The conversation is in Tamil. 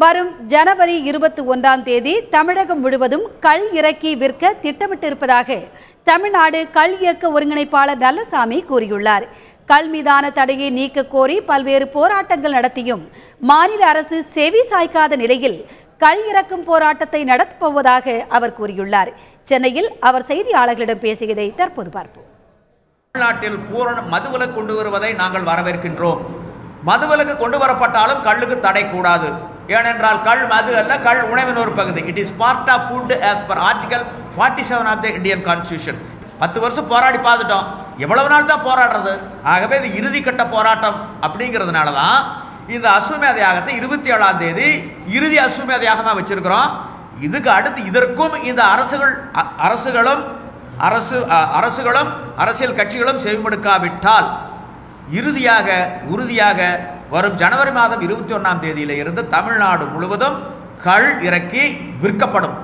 வரும் ஜனவரி 21ஆம் தேதி தமிழகம் முழுவதும் கள் இறக்கி விற்க திட்டமிட்டிருப்பதாக தமிழ்நாடு கள் இயக்க ஒருங்கிணைப்பாளர் நல்லசாமி கூறியுள்ளார். கள் மீதான தடையை நீக்க கோரி பல்வேறு போராட்டங்கள் நடத்தியும் மாநில அரசு செவி சாய்க்காத நிலையில் கள் இறக்கும் போராட்டத்தை நடத்தப்போவதாக அவர் கூறியுள்ளார். சென்னையில் அவர் செய்தியாளர்களிடம் பேசியதை தற்போது பார்ப்போம். தமிழ்நாட்டில் பூரண மதுவிலக்கு கொண்டு வருவதை நாங்கள் வரவேற்கின்றோம். மதுவிலக்கு கொண்டு வரப்பட்டாலும் கள்ளுக்கு தடை கூடாது. ஏனென்றால் கள் மது அல்ல, கள் உணவின் ஒரு பகுதி. It is part of food as per article 47 of the Indian constitution. 10 வருஷம் போராடி பார்த்துட்டோம், எவ்வளவு நாள் தான் போராடுறது? ஆகவே இது இறுதிக்கட்ட போராட்டம். அப்படிங்கிறதுனால தான் இந்த அஸ்வமேத யாகத்தை 27ஆம் தேதி இறுதி அஸ்வமேத யாகமாக வச்சிருக்கிறோம். இதுக்கு அடுத்து இதற்கும் இந்த அரசுகளும் அரசியல் கட்சிகளும் செவிமடுக்காவிட்டால் உறுதியாக வரும் ஜனவரி மாதம் 21ஆம் தேதியில இருந்து தமிழ்நாடு முழுவதும் கள் இறக்கி விற்கப்படும்.